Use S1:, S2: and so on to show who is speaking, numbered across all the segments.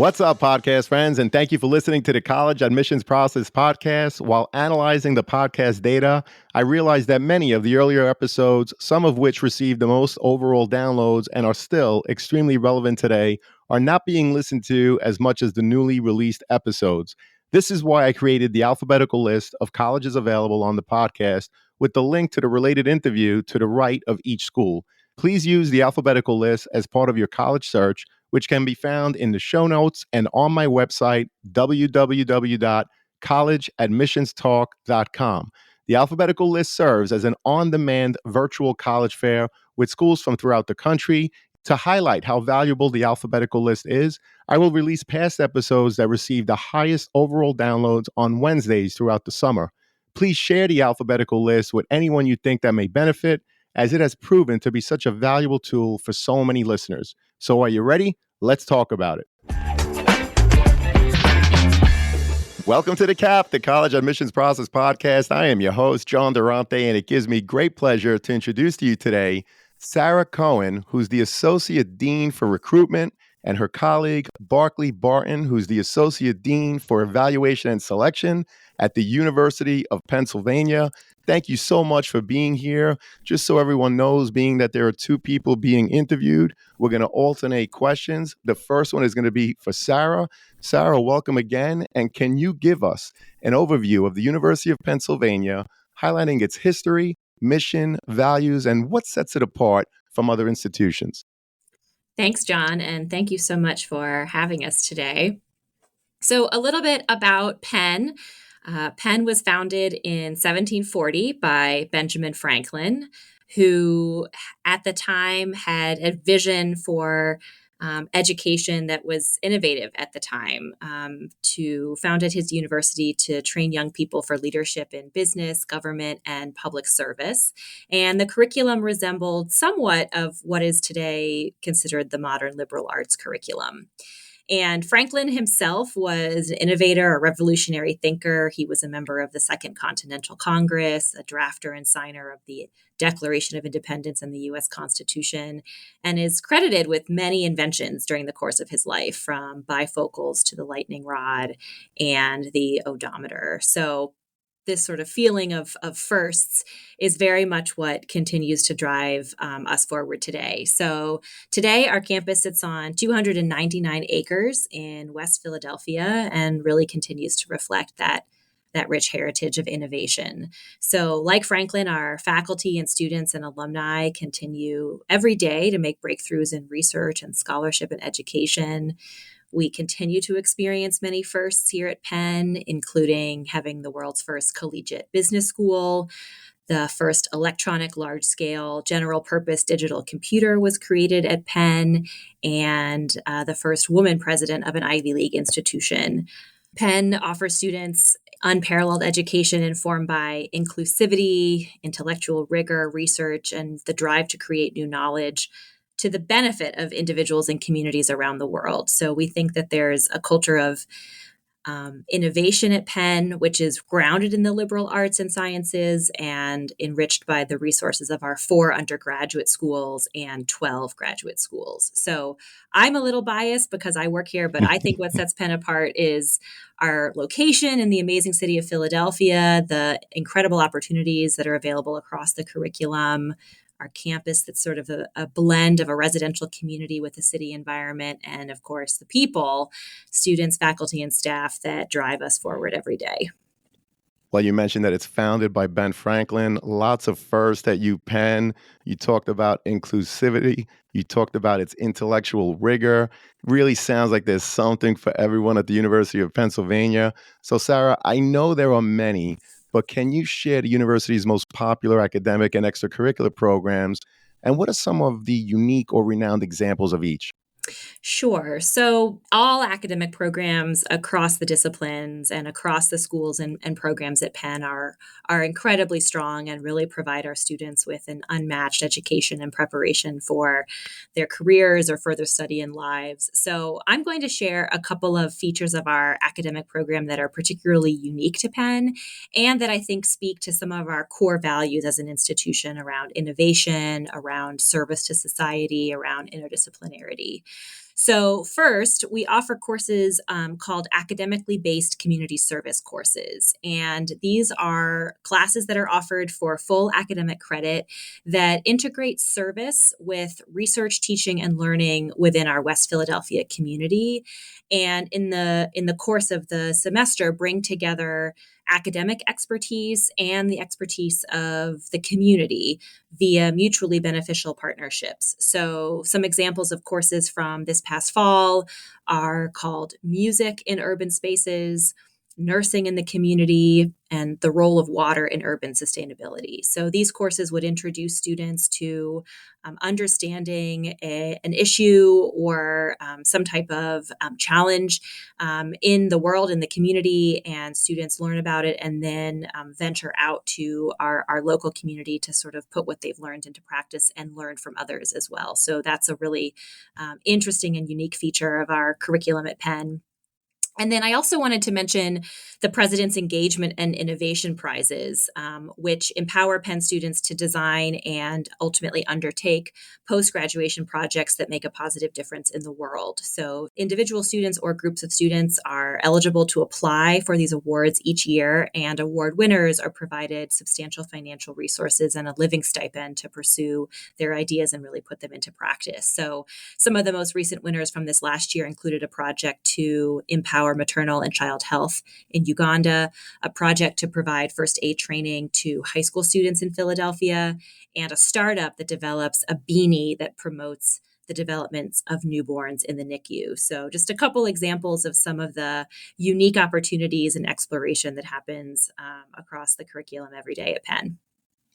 S1: What's up, podcast friends? And thank you for listening to the College Admissions Process podcast. While analyzing the podcast data, I realized that many of the earlier episodes, some of which received the most overall downloads and are still extremely relevant today, are not being listened to as much as the newly released episodes. This is why I created the alphabetical list of colleges available on the podcast with the link to the related interview to the right of each school. Please use the alphabetical list as part of your college search, which can be found in the show notes and on my website, www.collegeadmissionstalk.com. The alphabetical list serves as an on-demand virtual college fair with schools from throughout the country. To highlight how valuable the alphabetical list is, I will release past episodes that receive the highest overall downloads on Wednesdays throughout the summer. Please share the alphabetical list with anyone you think that may benefit, as it has proven to be such a valuable tool for so many listeners. So are you ready? Let's talk about it. Welcome to the CAP, the College Admissions Process podcast. I am your host, John Durante, and it gives me great pleasure to introduce to you today Sara Cohen, who's the Associate Dean for Recruitment, and her colleague, Barkley Barton, who's the Associate Dean for Evaluation and Selection at the University of Pennsylvania. Thank you so much for being here. Just so everyone knows, being that there are two people being interviewed, we're going to alternate questions. The first one is going to be for Sara. Sara, welcome again. And can you give us an overview of the University of Pennsylvania, highlighting its history, mission, values, and what sets it apart from other institutions?
S2: Thanks, John, and thank you so much for having us today. So a little bit about Penn. Penn was founded in 1740 by Benjamin Franklin, who at the time had a vision for education that was innovative at the time, to founded his university to train young people for leadership in business, government, and public service. And the curriculum resembled somewhat of what is today considered the modern liberal arts curriculum. And Franklin himself was an innovator, a revolutionary thinker. He was a member of the Second Continental Congress, a drafter and signer of the Declaration of Independence and the U.S. Constitution, and is credited with many inventions during the course of his life, from bifocals to the lightning rod and the odometer. So this sort of feeling of firsts is very much what continues to drive us forward today. So today, our campus sits on 299 acres in West Philadelphia and really continues to reflect that rich heritage of innovation. So like Franklin, our faculty and students and alumni continue every day to make breakthroughs in research and scholarship and education. We continue to experience many firsts here at Penn, including having the world's first collegiate business school. The first electronic large-scale general-purpose digital computer was created at Penn, and the first woman president of an Ivy League institution. Penn offers students unparalleled education informed by inclusivity, intellectual rigor, research, and the drive to create new knowledge to the benefit of individuals and communities around the world. So we think that there's a culture of innovation at Penn, which is grounded in the liberal arts and sciences and enriched by the resources of our 4 undergraduate schools and 12 graduate schools. So I'm a little biased because I work here, but I think what sets Penn apart is our location in the amazing city of Philadelphia, the incredible opportunities that are available across the curriculum, our campus that's sort of a blend of a residential community with a city environment, and of course, the people, students, faculty, and staff that drive us forward every day.
S1: Well, you mentioned that it's founded by Ben Franklin. Lots of firsts at UPenn. You talked about inclusivity. You talked about its intellectual rigor. Really sounds like there's something for everyone at the University of Pennsylvania. So, Sara, I know there are many, but can you share the university's most popular academic and extracurricular programs? And what are some of the unique or renowned examples of each?
S2: Sure. So all academic programs across the disciplines and across the schools and programs at Penn are incredibly strong and really provide our students with an unmatched education and preparation for their careers or further study in lives. So I'm going to share a couple of features of our academic program that are particularly unique to Penn and that I think speak to some of our core values as an institution around innovation, around service to society, around interdisciplinarity. So, first, we offer courses called academically based community service courses. And these are classes that are offered for full academic credit that integrate service with research, teaching, and learning within our West Philadelphia community. And in the course of the semester, bring together academic expertise and the expertise of the community via mutually beneficial partnerships. So, some examples of courses from this past fall are called Music in Urban Spaces, Nursing in the Community, and the Role of Water in Urban Sustainability. So, these courses would introduce students to understanding an issue or some type of challenge in the world, in the community, and students learn about it and then venture out to our local community to sort of put what they've learned into practice and learn from others as well. So that's a really interesting and unique feature of our curriculum at Penn. And then I also wanted to mention the President's Engagement and Innovation Prizes, which empower Penn students to design and ultimately undertake post-graduation projects that make a positive difference in the world. So individual students or groups of students are eligible to apply for these awards each year, and award winners are provided substantial financial resources and a living stipend to pursue their ideas and really put them into practice. So some of the most recent winners from this last year included a project to empower maternal and child health in Uganda, a project to provide first aid training to high school students in Philadelphia, and a startup that develops a beanie that promotes the development of newborns in the NICU. So just a couple examples of some of the unique opportunities and exploration that happens across the curriculum every day at Penn.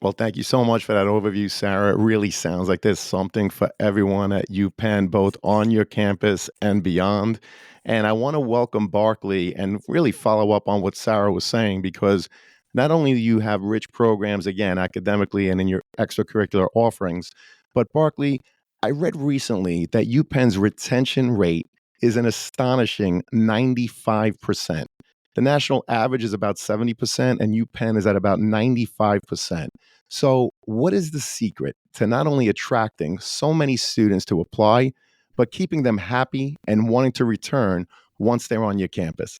S1: Well, thank you so much for that overview, Sarah. It really sounds like there's something for everyone at UPenn, both on your campus and beyond. And I want to welcome Barkley and really follow up on what Sarah was saying, because not only do you have rich programs, again, academically and in your extracurricular offerings, but Barkley, I read recently that UPenn's retention rate is an astonishing 95%. The national average is about 70%, and UPenn is at about 95%. So, what is the secret to not only attracting so many students to apply, but keeping them happy and wanting to return once they're on your campus?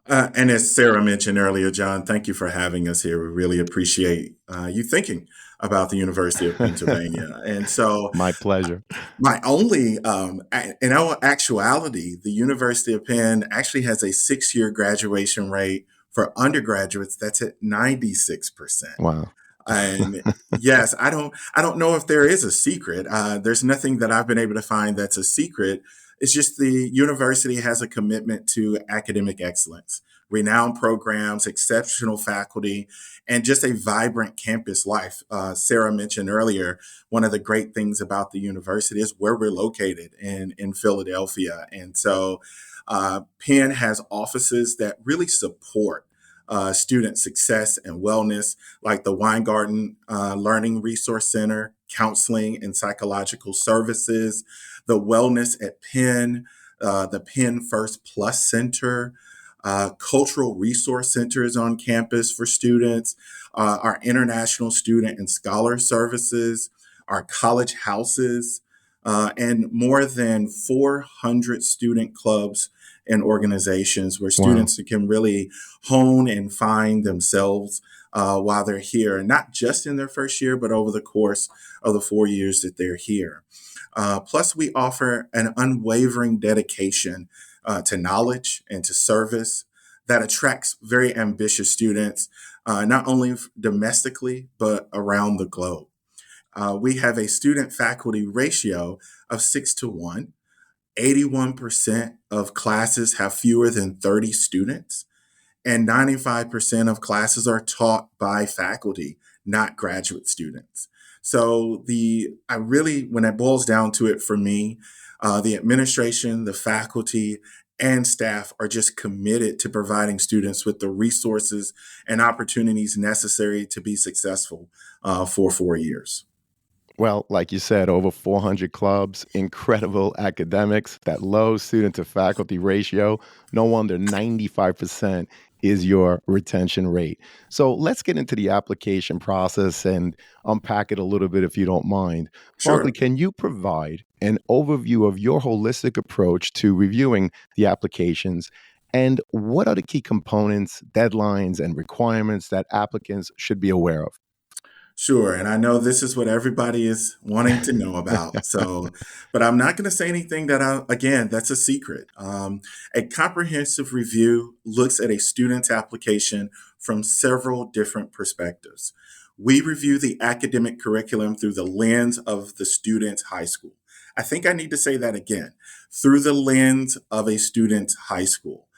S3: And as Sarah mentioned earlier, John, thank you for having us here. We really appreciate you thinking about the University of Pennsylvania. And so,
S1: My pleasure.
S3: my only, in our actuality, the University of Penn actually has a 6 year graduation rate for undergraduates that's at 96%.
S1: Wow.
S3: And yes, I don't know if there is a secret. There's nothing that I've been able to find that's a secret. It's just the university has a commitment to academic excellence, renowned programs, exceptional faculty, and just a vibrant campus life. Sarah mentioned earlier, one of the great things about the university is where we're located in Philadelphia. And so Penn has offices that really support student success and wellness, like the Weingarten Learning Resource Center, counseling and psychological services, the Wellness at Penn, the Penn First Plus Center, cultural resource centers on campus for students, our international student and scholar services, our college houses, and more than 400 student clubs and organizations where
S1: Wow.
S3: students can really hone and find themselves while they're here, not just in their first year, but over the course of the 4 years that they're here. Plus, we offer an unwavering dedication to knowledge and to service that attracts very ambitious students, not only domestically, but around the globe. We have a student faculty ratio of 6 to 1. 81% of classes have fewer than 30 students, and 95% of classes are taught by faculty, not graduate students. So I really, when it boils down to it for me, the administration, the faculty, and staff are just committed to providing students with the resources and opportunities necessary to be successful for 4 years.
S1: Well, like you said, over 400 clubs, incredible academics, that low student to faculty ratio. No wonder 95% is your retention rate. So let's get into the application process and unpack it a little bit if you don't mind. Barkley,
S3: Sure.
S1: can you provide an overview of your holistic approach to reviewing the applications? And what are the key components, deadlines, and requirements that applicants should be aware of?
S3: Sure. And I know this is what everybody is wanting to know about. So, but I'm not going to say anything again, that's a secret. A comprehensive review looks at a student's application from several different perspectives. We review the academic curriculum through the lens of the student's high school. I think I need to say that again, through the lens of a student's high school,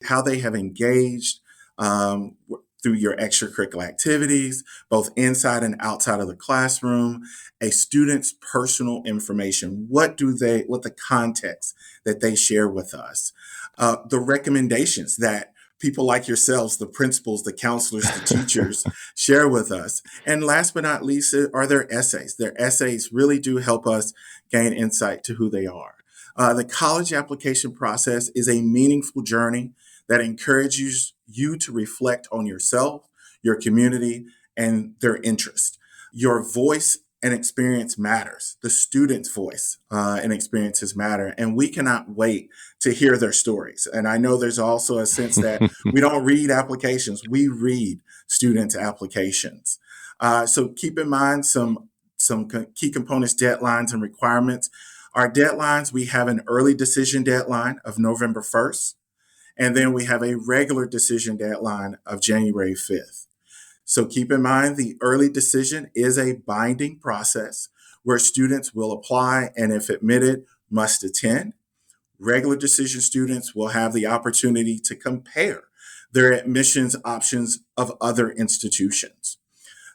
S3: how they have engaged, um, through your extracurricular activities, both inside and outside of the classroom, a student's personal information. What the context that they share with us, the recommendations that people like yourselves, the principals, the counselors, the teachers share with us. And last but not least are their essays. Their essays really do help us gain insight to who they are. The college application process is a meaningful journey that encourages you to reflect on yourself, your community, and their interest. Your voice and experience matters. The student's voice and experiences matter, and we cannot wait to hear their stories. And I know there's also a sense that we don't read applications; we read students' applications. So keep in mind some key components, deadlines, and requirements. Our deadlines: we have an early decision deadline of November 1st. And then we have a regular decision deadline of January 5th. So keep in mind the early decision is a binding process where students will apply and, if admitted, must attend. Regular decision students will have the opportunity to compare their admissions options of other institutions.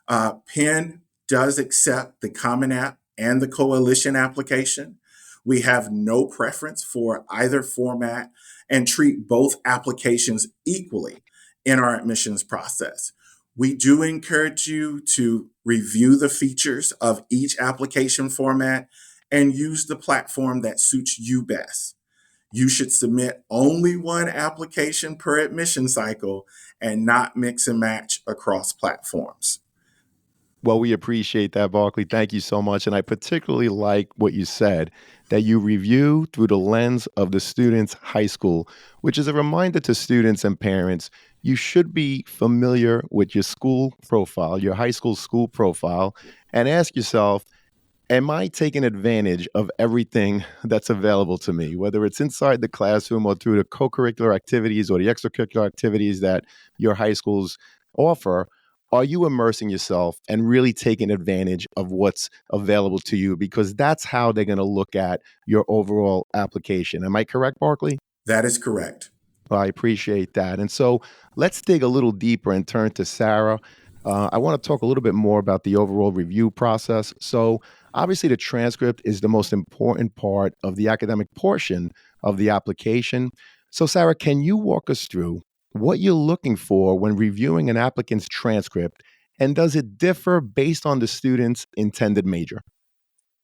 S3: Penn does accept the Common App and the Coalition application. We have no preference for either format and treat both applications equally in our admissions process. We do encourage you to review the features of each application format and use the platform that suits you best. You should submit only one application per admission cycle and not mix and match across platforms.
S1: Well, we appreciate that, Barkley. Thank you so much. And I particularly like what you said, that you review through the lens of the student's high school, which is a reminder to students and parents. You should be familiar with your school profile, your high school profile, and ask yourself, am I taking advantage of everything that's available to me, whether it's inside the classroom or through the co-curricular activities or the extracurricular activities that your high schools offer? Are you immersing yourself and really taking advantage of what's available to you? Because that's how they're going to look at your overall application. Am I correct, Barkley?
S3: That is correct.
S1: Well, I appreciate that. And so let's dig a little deeper and turn to Sara. I want to talk a little bit more about the overall review process. So, obviously, the transcript is the most important part of the academic portion of the application. So, Sara, can you walk us through what you're looking for when reviewing an applicant's transcript? And does it differ based on the student's intended major?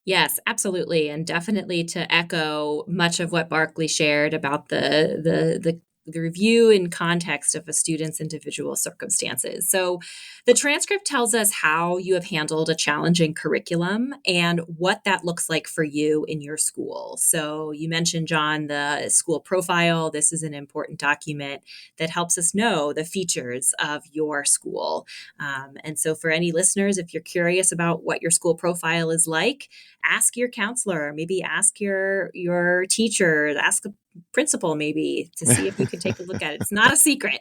S2: Yes, absolutely, and definitely to echo much of what Barkley shared about the review in context of a student's individual circumstances. So, the transcript tells us how you have handled a challenging curriculum and what that looks like for you in your school. So, you mentioned, John, the school profile. This is an important document that helps us know the features of your school. And so, for any listeners, if you're curious about what your school profile is like, ask your counselor, maybe ask your teacher, ask a principal maybe to see if you can take a look at it. It's not a secret.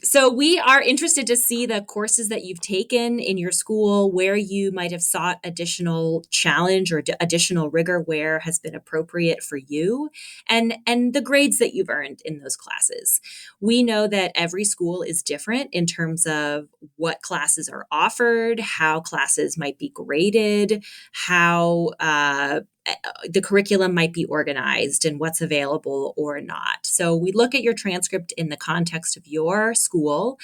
S2: So we are interested to see the courses that you've taken in your school, where you might have sought additional challenge or additional rigor where has been appropriate for you, and the grades that you've earned in those classes. We know that every school is different in terms of what classes are offered, how classes might be graded, how the curriculum might be organized and what's available or not. So we look at your transcript in the context of your school,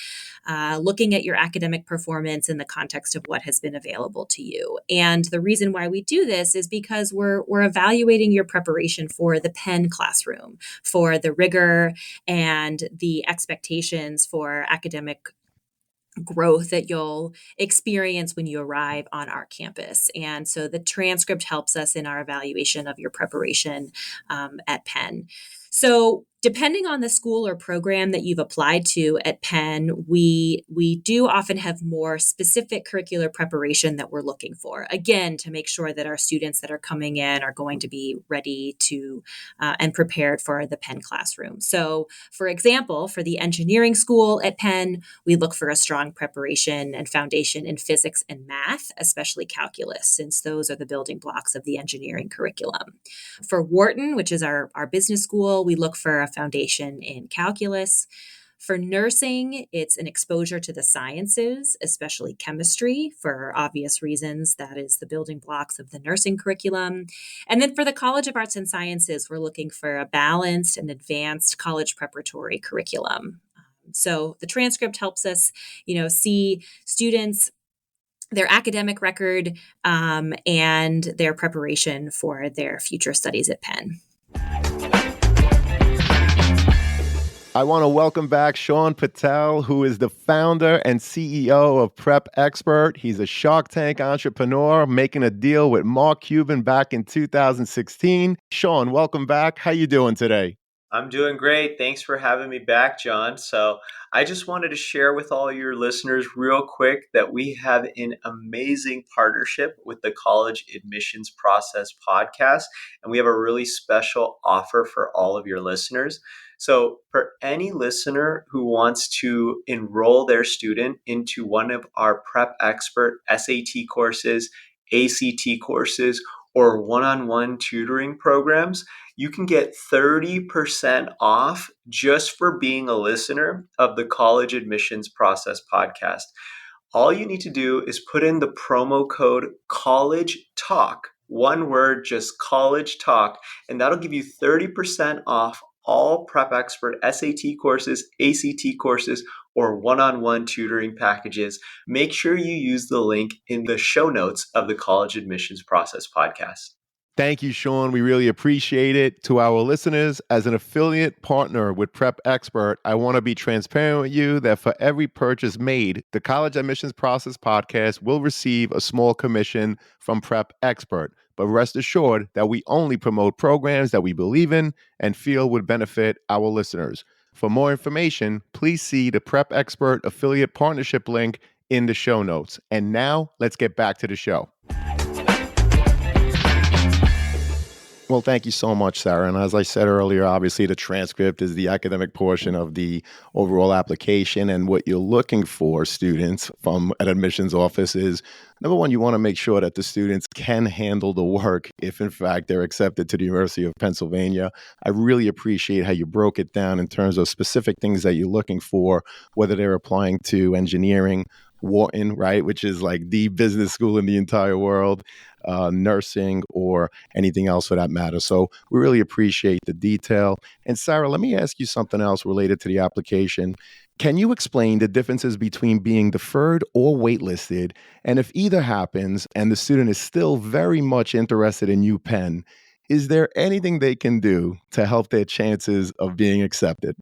S2: looking at your academic performance in the context of what has been available to you. And the reason why we do this is because we're evaluating your preparation for the Penn classroom, for the rigor and the expectations for academic growth that you'll experience when you arrive on our campus. And so the transcript helps us in our evaluation of your preparation at Penn. So depending on the school or program that you've applied to at Penn, we do often have more specific curricular preparation that we're looking for, again, to make sure that our students that are coming in are going to be ready to and prepared for the Penn classroom. So for example, for the engineering school at Penn, we look for a strong preparation and foundation in physics and math, especially calculus, since those are the building blocks of the engineering curriculum. For Wharton, which is our business school, we look for a foundation in calculus. For nursing, it's an exposure to the sciences, especially chemistry, for obvious reasons. That is the building blocks of the nursing curriculum. And then for the College of Arts and Sciences, we're looking for a balanced and advanced college preparatory curriculum. So the transcript helps us, see students, their academic record, and their preparation for their future studies at Penn.
S1: I want to welcome back Sean Patel, who is the founder and CEO of Prep Expert. He's a Shark Tank entrepreneur making a deal with Mark Cuban back in 2016. Sean, welcome back. How you doing today?
S4: I'm doing great. Thanks for having me back, John. So I just wanted to share with all your listeners real quick that we have an amazing partnership with the College Admissions Process podcast, and we have a really special offer for all of your listeners. So for any listener who wants to enroll their student into one of our Prep Expert SAT courses, ACT courses, or one-on-one tutoring programs, you can get 30% off just for being a listener of the College Admissions Process podcast. All you need to do is put in the promo code College Talk, one word, just College Talk, and that'll give you 30% off all Prep Expert SAT courses, ACT courses, or one-on-one tutoring packages. Make sure you use the link in the show notes of the College Admissions Process podcast.
S1: Thank you, Sean. We really appreciate it. To our listeners, as an affiliate partner with Prep Expert, I want to be transparent with you that for every purchase made, the College Admissions Process podcast will receive a small commission from Prep Expert. But rest assured that we only promote programs that we believe in and feel would benefit our listeners. For more information, please see the Prep Expert affiliate partnership link in the show notes. And now let's get back to the show. Well, thank you so much, Sara. And as I said earlier, obviously the transcript is the academic portion of the overall application. And what you're looking for, students, from an admissions office is, number one, you want to make sure that the students can handle the work if, in fact, they're accepted to the University of Pennsylvania. I really appreciate how you broke it down in terms of specific things that you're looking for, whether they're applying to engineering, Wharton, right, which is like the business school in the entire world, nursing, or anything else for that matter. So we really appreciate the detail. And Sara, let me ask you something else related to the application. Can you explain the differences between being deferred or waitlisted? And if either happens and the student is still very much interested in UPenn, is there anything they can do to help their chances of being accepted?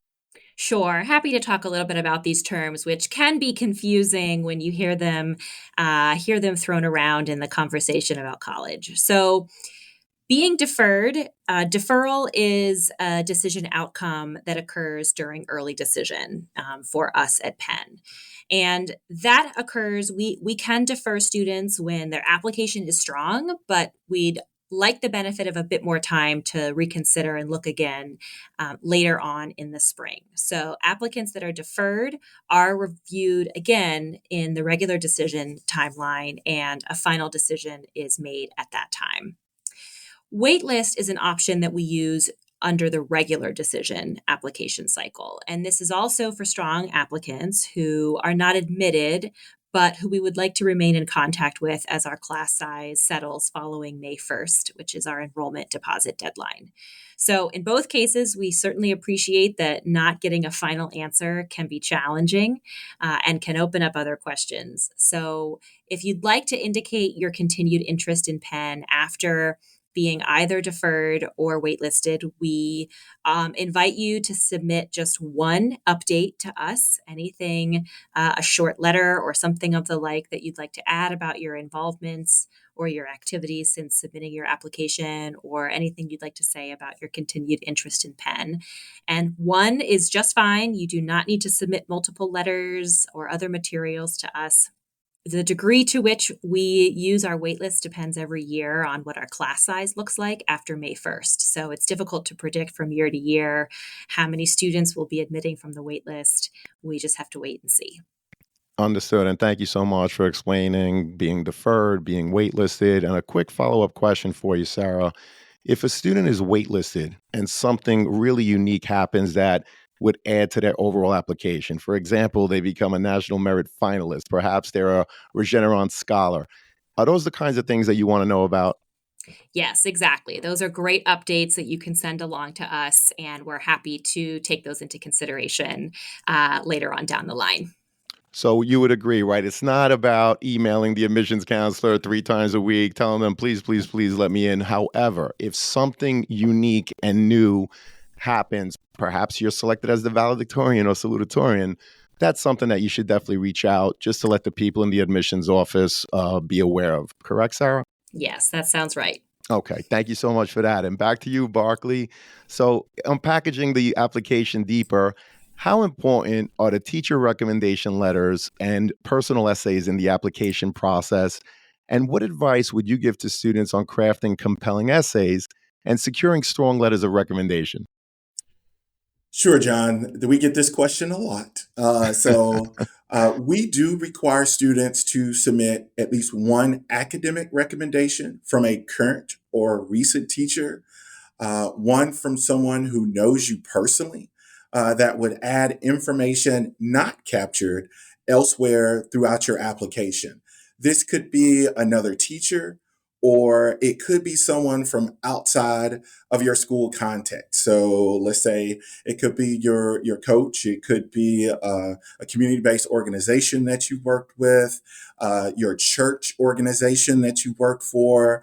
S2: Sure. Happy to talk a little bit about these terms, which can be confusing when you hear them thrown around in the conversation about college. So being deferred, deferral is a decision outcome that occurs during early decision for us at Penn. And that occurs, we can defer students when their application is strong, but we'd like the benefit of a bit more time to reconsider and look again later on in the spring. So applicants that are deferred are reviewed again in the regular decision timeline, and a final decision is made at that time. Waitlist is an option that we use under the regular decision application cycle. And this is also for strong applicants who are not admitted but who we would like to remain in contact with as our class size settles following May 1st, which is our enrollment deposit deadline. So, in both cases, we certainly appreciate that not getting a final answer can be challenging and can open up other questions. So, if you'd like to indicate your continued interest in Penn after being either deferred or waitlisted, we invite you to submit just one update to us, anything, a short letter or something of the like that you'd like to add about your involvements or your activities since submitting your application, or anything you'd like to say about your continued interest in Penn. And one is just fine. You do not need to submit multiple letters or other materials to us. The degree to which we use our waitlist depends every year on what our class size looks like after May 1st. So it's difficult to predict from year to year how many students will be admitting from the waitlist. We just have to wait and see.
S1: Understood. And thank you so much for explaining being deferred, being waitlisted. And a quick follow-up question for you, Sarah. If a student is waitlisted and something really unique happens that would add to their overall application, for example, they become a National Merit Finalist, perhaps they're a Regeneron Scholar, are those the kinds of things that you want to know about?
S2: Yes, exactly. Those are great updates that you can send along to us, and we're happy to take those into consideration later on down the line.
S1: So you would agree, right? It's not about emailing the admissions counselor 3 times a week, telling them, please, please, please let me in. However, if something unique and new happens, perhaps you're selected as the valedictorian or salutatorian, that's something that you should definitely reach out just to let the people in the admissions office be aware of. Correct, Sarah?
S2: Yes, that sounds right.
S1: Okay, thank you so much for that. And back to you, Barkley. So, unpackaging the application deeper, how important are the teacher recommendation letters and personal essays in the application process? And what advice would you give to students on crafting compelling essays and securing strong letters of recommendation?
S3: Sure, John. We get this question a lot. We do require students to submit at least one academic recommendation from a current or recent teacher, one from someone who knows you personally, that would add information not captured elsewhere throughout your application. This could be another teacher, or it could be someone from outside of your school context. So let's say it could be your coach, it could be a community-based organization that you worked with, your church organization that you work for,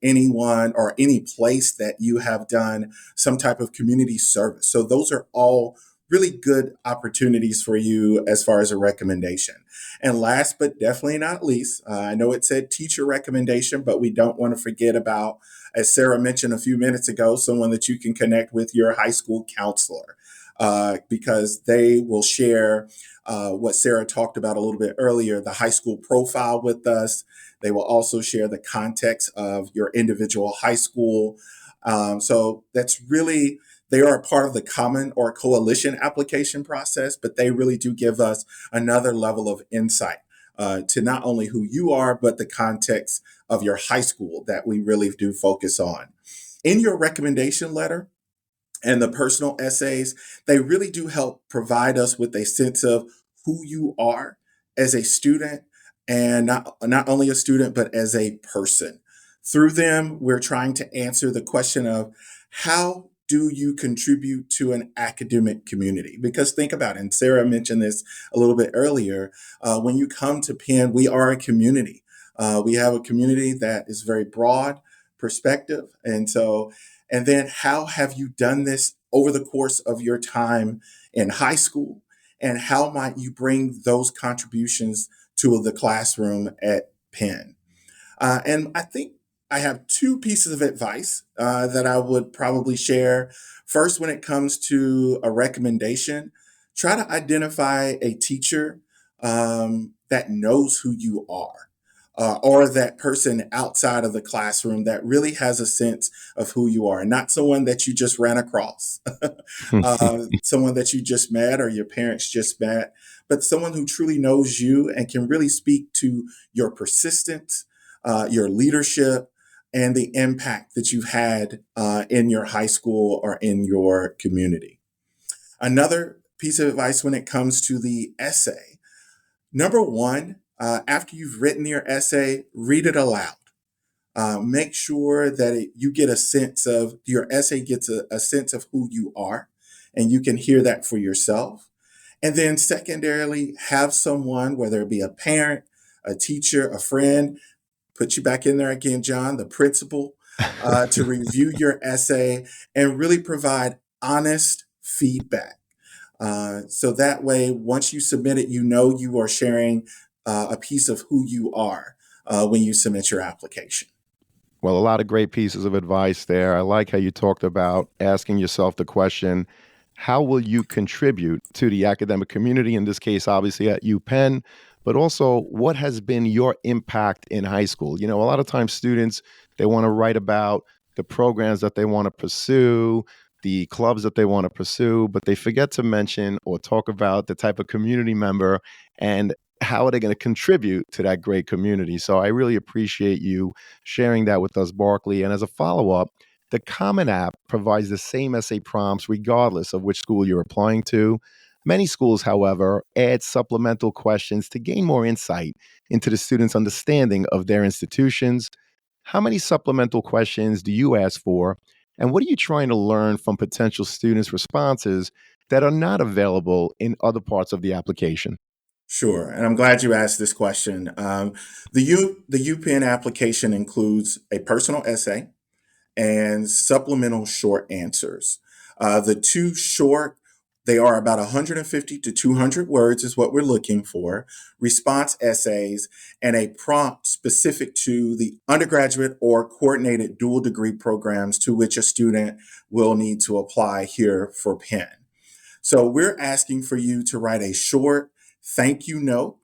S3: anyone or any place that you have done some type of community service. So those are all really good opportunities for you as far as a recommendation. And last but definitely not least, I know it said teacher recommendation, but we don't want to forget about, as Sarah mentioned a few minutes ago, someone that you can connect with, your high school counselor, because they will share what Sarah talked about a little bit earlier, the high school profile with us. They will also share the context of your individual high school. So that's really, they are a part of the common or coalition application process, but they really do give us another level of insight to not only who you are, but the context of your high school that we really do focus on. In your recommendation letter and the personal essays, they really do help provide us with a sense of who you are as a student, and not only a student, but as a person. Through them, we're trying to answer the question of how do you contribute to an academic community? Because think about it, and Sarah mentioned this a little bit earlier, when you come to Penn, we are a community. We have a community that is very broad perspective. And then how have you done this over the course of your time in high school? And how might you bring those contributions to the classroom at Penn? And I think I have two pieces of advice that I would probably share. First, when it comes to a recommendation, try to identify a teacher that knows who you are. Or that person outside of the classroom that really has a sense of who you are, not someone that you just ran across, someone that you just met or your parents just met, but someone who truly knows you and can really speak to your persistence, your leadership, and the impact that you've had in your high school or in your community. Another piece of advice when it comes to the essay, Number one, after you've written your essay, read it aloud. Make sure that you get a sense of your essay gets a sense of who you are, and you can hear that for yourself. And then, secondarily, have someone, whether it be a parent, a teacher, a friend, put you back in there again, John, the principal, to review your essay and really provide honest feedback. So that way, once you submit it, you know you are sharing a piece of who you are when you submit your application.
S1: Well, a lot of great pieces of advice there. I like how you talked about asking yourself the question, how will you contribute to the academic community, in this case, obviously at UPenn, but also what has been your impact in high school? You know, a lot of times students, they want to write about the programs that they want to pursue, the clubs that they want to pursue, but they forget to mention or talk about the type of community member and how are they going to contribute to that great community. So I really appreciate you sharing that with us, Barkley. And as a follow up, the Common App provides the same essay prompts regardless of which school you're applying to. Many schools, however, add supplemental questions to gain more insight into the students' understanding of their institutions. How many supplemental questions do you ask for? And what are you trying to learn from potential students' responses that are not available in other parts of the application?
S3: Sure, and I'm glad you asked this question. The UPenn application includes a personal essay and supplemental short answers. The two short, they are about 150 to 200 words is what we're looking for, response essays, and a prompt specific to the undergraduate or coordinated dual degree programs to which a student will need to apply here for Penn. So we're asking for you to write a short thank you note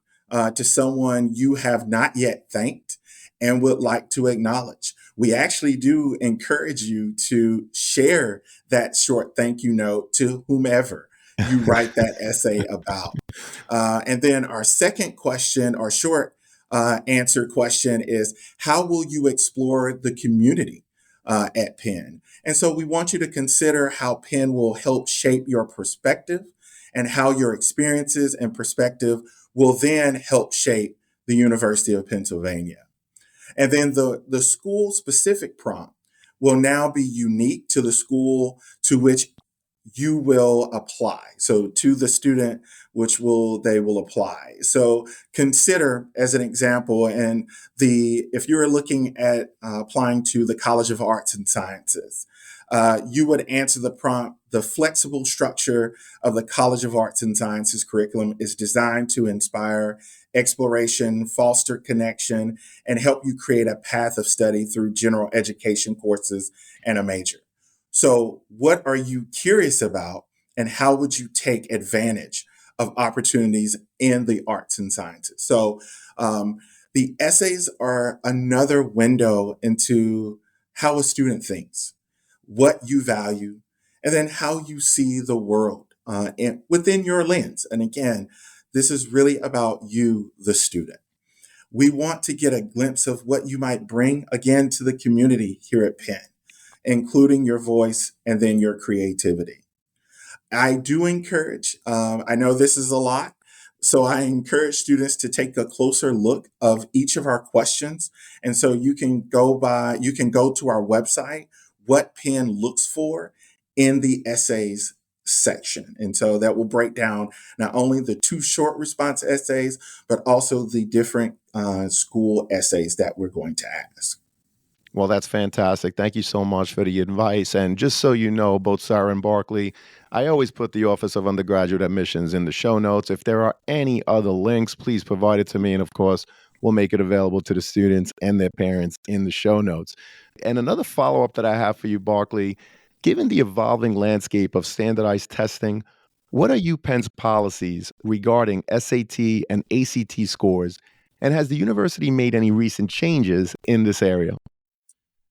S3: to someone you have not yet thanked and would like to acknowledge. We actually do encourage you to share that short thank you note to whomever you write that essay about. And then our second question, our short answer question is, how will you explore the community at Penn? And so we want you to consider how Penn will help shape your perspective and how your experiences and perspective will then help shape the University of Pennsylvania. And then the school specific prompt will now be unique to the school to which you will apply. So to the student which will they will apply. So consider as an example, and the if you're looking at applying to the College of Arts and Sciences, you would answer the prompt. The flexible structure of the College of Arts and Sciences curriculum is designed to inspire exploration, foster connection, and help you create a path of study through general education courses and a major. So, what are you curious about, and how would you take advantage of opportunities in the arts and sciences? So, the essays are another window into how a student thinks, what you value, and then how you see the world and within your lens. And again, this is really about you, the student. We want to get a glimpse of what you might bring again to the community here at Penn, including your voice and then your creativity. I do encourage, I know this is a lot, so I encourage students to take a closer look of each of our questions. And so you can go to our website, what Penn looks for in the essays section. And so that will break down not only the two short response essays, but also the different school essays that we're going to ask.
S1: Well, that's fantastic. Thank you so much for the advice. And just so you know, both Sarah and Barkley, I always put the Office of Undergraduate Admissions in the show notes. If there are any other links, please provide it to me. And of course, we'll make it available to the students and their parents in the show notes. And another follow up that I have for you, Barkley, given the evolving landscape of standardized testing, what are UPenn's policies regarding SAT and ACT scores? And has the university made any recent changes in this area?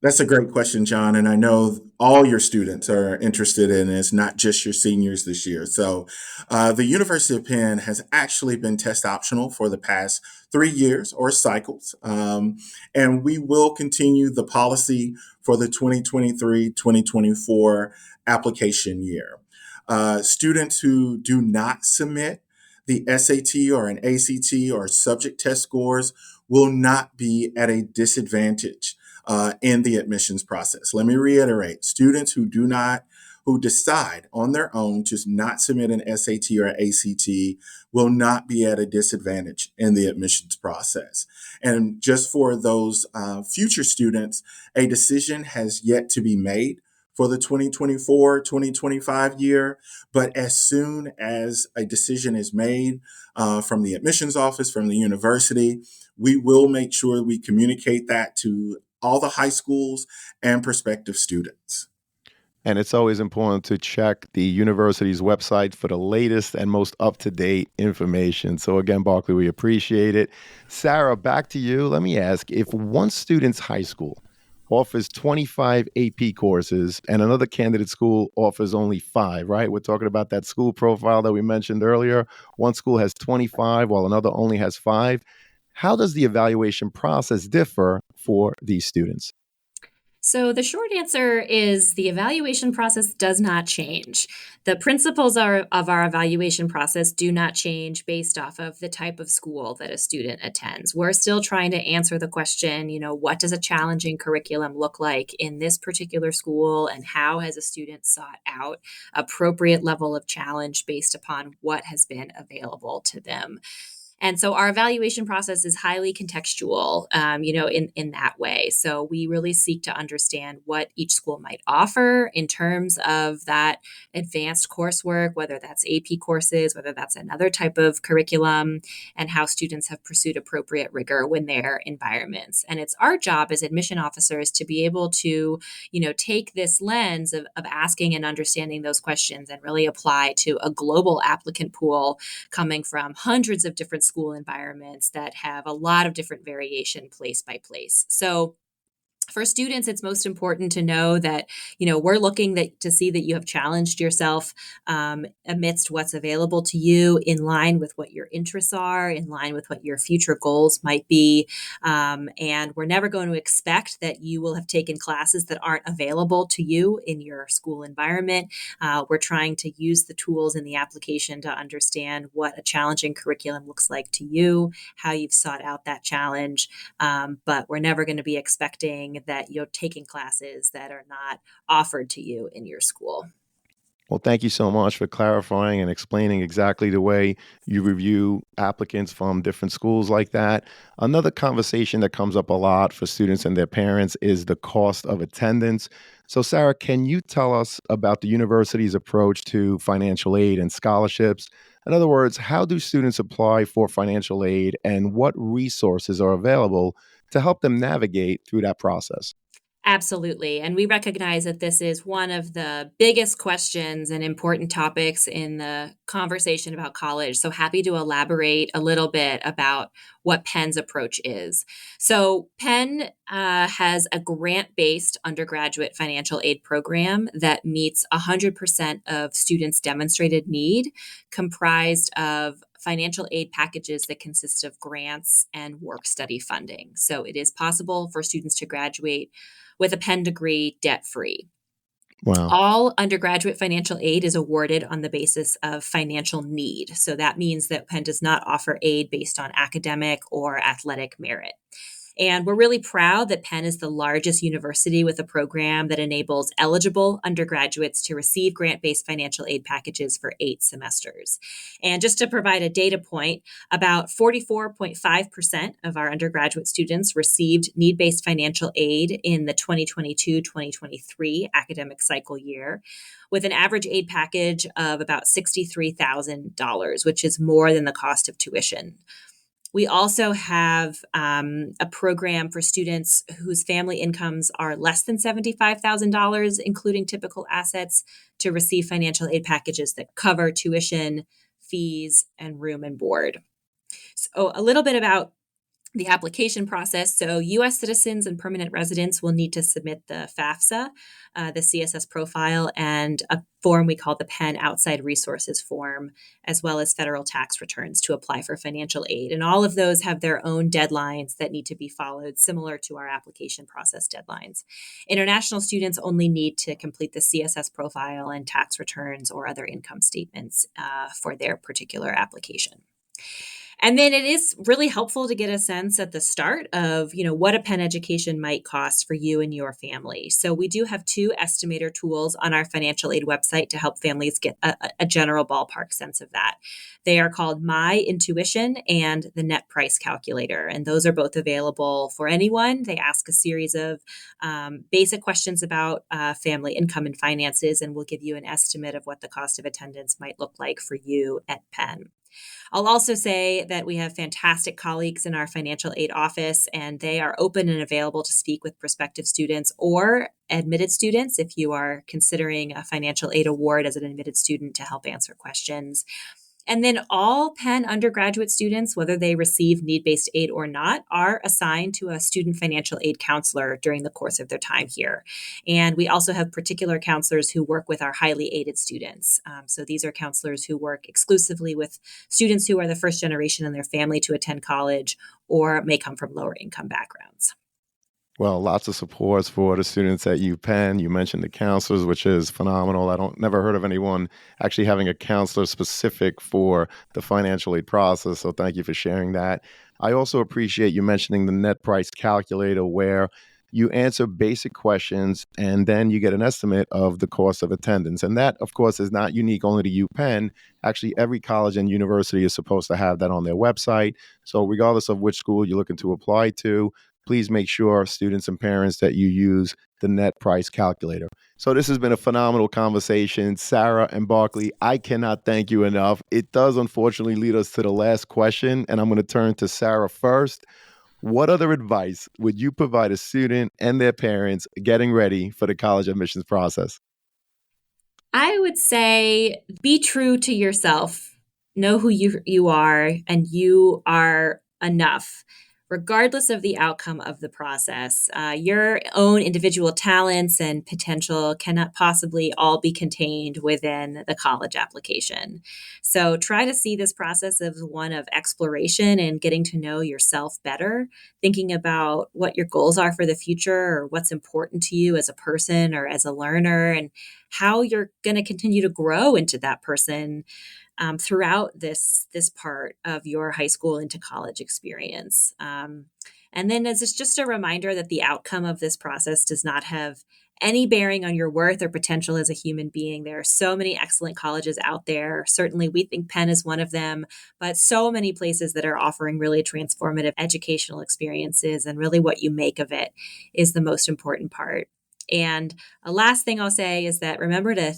S3: That's a great question, John. And I know all your students are interested in this, not just your seniors this year. So, the University of Penn has actually been test optional for the past 3 years or cycles. And we will continue the policy for the 2023-2024 application year. Students who do not submit the SAT or an ACT or subject test scores will not be at a disadvantage in the admissions process. Let me reiterate, students who decide on their own to not submit an SAT or ACT will not be at a disadvantage in the admissions process. And just for those future students, a decision has yet to be made for the 2024-2025 year. But as soon as a decision is made from the admissions office, from the university, we will make sure we communicate that to all the high schools and prospective students.
S1: And it's always important to check the university's website for the latest and most up-to-date information. So again, Barkley, we appreciate it. Sara, back to you. Let me ask, if one student's high school offers 25 AP courses and another candidate school offers only 5, right? We're talking about that school profile that we mentioned earlier. One school has 25 while another only has 5. How does the evaluation process differ for these students?
S2: So the short answer is the evaluation process does not change. The principles of our evaluation process do not change based off of the type of school that a student attends. We're still trying to answer the question, what does a challenging curriculum look like in this particular school, and how has a student sought out appropriate level of challenge based upon what has been available to them. And so our evaluation process is highly contextual, in that way. So we really seek to understand what each school might offer in terms of that advanced coursework, whether that's AP courses, whether that's another type of curriculum, and how students have pursued appropriate rigor in their environments. And it's our job as admission officers to be able to, take this lens of asking and understanding those questions and really apply to a global applicant pool coming from hundreds of different school environments that have a lot of different variation place by place. So for students, it's most important to know that, we're looking to see that you have challenged yourself amidst what's available to you, in line with what your interests are, in line with what your future goals might be. And we're never going to expect that you will have taken classes that aren't available to you in your school environment. We're trying to use the tools in the application to understand what a challenging curriculum looks like to you, how you've sought out that challenge. But we're never going to be expecting that you're taking classes that are not offered to you in your school.
S1: Well, thank you so much for clarifying and explaining exactly the way you review applicants from different schools like that. Another conversation that comes up a lot for students and their parents is the cost of attendance. So, Sara, can you tell us about the university's approach to financial aid and scholarships? In other words, how do students apply for financial aid, and what resources are available to help them navigate through that process?
S2: Absolutely. And we recognize that this is one of the biggest questions and important topics in the conversation about college. So happy to elaborate a little bit about what Penn's approach is. So Penn has a grant-based undergraduate financial aid program that meets 100% of students' demonstrated need, comprised of financial aid packages that consist of grants and work study funding. So it is possible for students to graduate with a Penn degree debt-free.
S1: Wow.
S2: All undergraduate financial aid is awarded on the basis of financial need. So that means that Penn does not offer aid based on academic or athletic merit. And we're really proud that Penn is the largest university with a program that enables eligible undergraduates to receive grant-based financial aid packages for 8 semesters. And just to provide a data point, about 44.5% of our undergraduate students received need-based financial aid in the 2022-2023 academic cycle year, with an average aid package of about $63,000, which is more than the cost of tuition. We also have a program for students whose family incomes are less than $75,000, including typical assets, to receive financial aid packages that cover tuition, fees, and room and board. So a little bit about the application process. So U.S. citizens and permanent residents will need to submit the FAFSA, the CSS profile, and a form we call the Penn Outside Resources form, as well as federal tax returns to apply for financial aid. And all of those have their own deadlines that need to be followed, similar to our application process deadlines. International students only need to complete the CSS profile and tax returns or other income statements for their particular application. And then it is really helpful to get a sense at the start of, what a Penn education might cost for you and your family. So we do have 2 estimator tools on our financial aid website to help families get a general ballpark sense of that. They are called My Intuition and the Net Price Calculator. And those are both available for anyone. They ask a series of basic questions about family income and finances, and will give you an estimate of what the cost of attendance might look like for you at Penn. I'll also say that we have fantastic colleagues in our financial aid office, and they are open and available to speak with prospective students or admitted students if you are considering a financial aid award as an admitted student, to help answer questions. And then all Penn undergraduate students, whether they receive need-based aid or not, are assigned to a student financial aid counselor during the course of their time here. And we also have particular counselors who work with our highly aided students. So these are counselors who work exclusively with students who are the first generation in their family to attend college or may come from lower income backgrounds.
S1: Well, lots of supports for the students at UPenn. You mentioned the counselors, which is phenomenal. Never heard of anyone actually having a counselor specific for the financial aid process. So thank you for sharing that. I also appreciate you mentioning the net price calculator, where you answer basic questions and then you get an estimate of the cost of attendance. And that, of course, is not unique only to UPenn. Actually, every college and university is supposed to have that on their website. So regardless of which school you're looking to apply to, please make sure, students and parents, that you use the net price calculator. So this has been a phenomenal conversation. Sara and Barkley, I cannot thank you enough. It does unfortunately lead us to the last question, and I'm going to turn to Sara first. What other advice would you provide a student and their parents getting ready for the college admissions process?
S2: I would say be true to yourself. Know who you are, and you are enough, regardless of the outcome of the process. Your own individual talents and potential cannot possibly all be contained within the college application. So try to see this process as one of exploration and getting to know yourself better, thinking about what your goals are for the future, or what's important to you as a person or as a learner, and how you're going to continue to grow into that person throughout this part of your high school into college experience. And then as it's just a reminder that the outcome of this process does not have any bearing on your worth or potential as a human being. There are so many excellent colleges out there. Certainly, we think Penn is one of them, but so many places that are offering really transformative educational experiences, and really what you make of it is the most important part. And a last thing I'll say is that remember to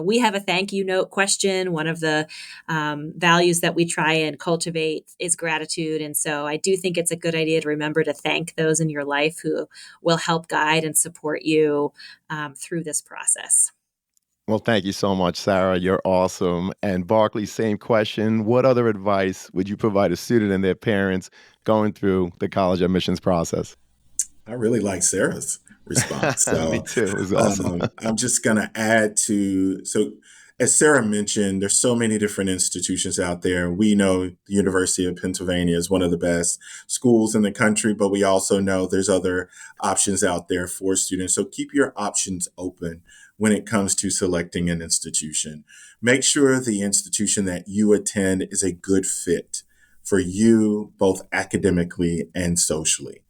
S2: we have a thank you note question. One of the values that we try and cultivate is gratitude. And so I do think it's a good idea to remember to thank those in your life who will help guide and support you through this process.
S1: Well, thank you so much, Sara. You're awesome. And Barkley, same question. What other advice would you provide a student and their parents going through the college admissions process?
S3: I really like Sarah's response.
S1: Me
S3: So
S1: too. It was awesome.
S3: I'm just going to add to, so as Sarah mentioned, there's so many different institutions out there. We know the University of Pennsylvania is one of the best schools in the country, but we also know there's other options out there for students. So keep your options open when it comes to selecting an institution. Make sure the institution that you attend is a good fit for you, both academically and socially.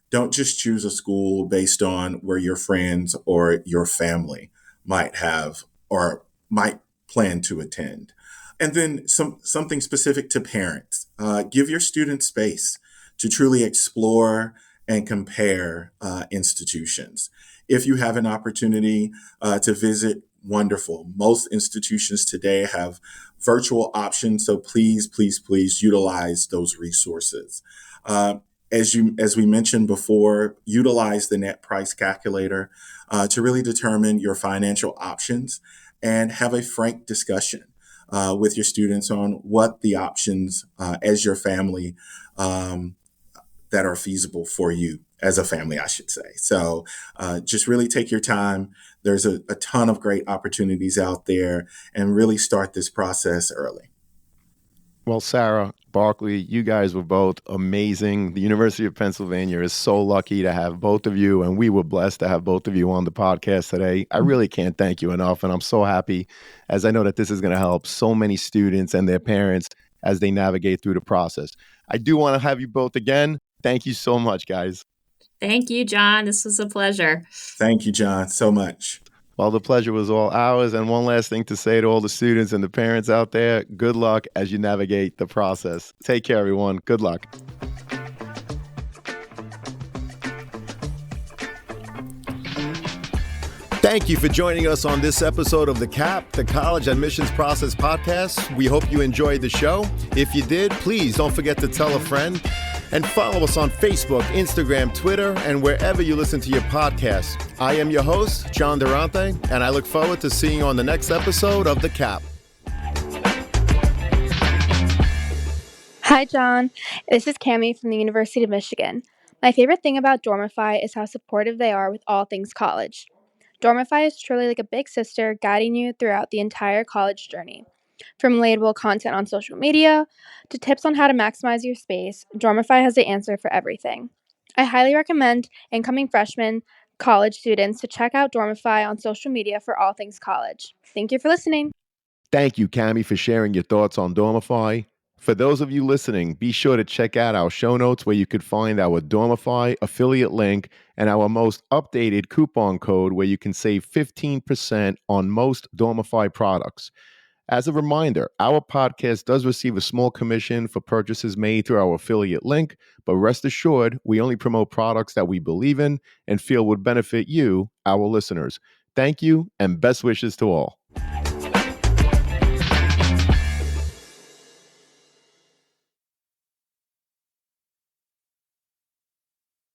S3: Don't just choose a school based on where your friends or your family might have or might plan to attend. And then something specific to parents. Give your students space to truly explore and compare institutions. If you have an opportunity to visit, wonderful. Most institutions today have virtual options, so please, please, please utilize those resources. As we mentioned before, utilize the net price calculator to really determine your financial options and have a frank discussion with your students on what the options as your family that are feasible for you as a family, I should say. So just really take your time. There's a ton of great opportunities out there, and really start this process early.
S1: Well, Sara, Barkley, you guys were both amazing. The University of Pennsylvania is so lucky to have both of you, and we were blessed to have both of you on the podcast today. I really can't thank you enough, and I'm so happy, as I know that this is going to help so many students and their parents as they navigate through the process. I do want to have you both again. Thank you so much, guys.
S2: Thank you, John. This was a pleasure.
S3: Thank you, John, so much.
S1: Well, the pleasure was all ours. And one last thing to say to all the students and the parents out there, good luck as you navigate the process. Take care, everyone. Good luck. Thank you for joining us on this episode of the CAP, the College Admissions Process Podcast. We hope you enjoyed the show. If you did, please don't forget to tell a friend. And follow us on Facebook, Instagram, Twitter, and wherever you listen to your podcasts. I am your host, John Durante, and I look forward to seeing you on the next episode of The Cap.
S5: Hi, John. This is Cammie from the University of Michigan. My favorite thing about Dormify is how supportive they are with all things college. Dormify is truly like a big sister guiding you throughout the entire college journey. From relatable content on social media to tips on how to maximize your space, Dormify has the answer for everything. I highly recommend incoming freshmen, college students to check out Dormify on social media for all things college. Thank you for listening.
S1: Thank you, Cammie, for sharing your thoughts on Dormify. For those of you listening, be sure to check out our show notes where you could find our Dormify affiliate link and our most updated coupon code where you can save 15% on most Dormify products. As a reminder, our podcast does receive a small commission for purchases made through our affiliate link, but rest assured, we only promote products that we believe in and feel would benefit you, our listeners. Thank you, and best wishes to all.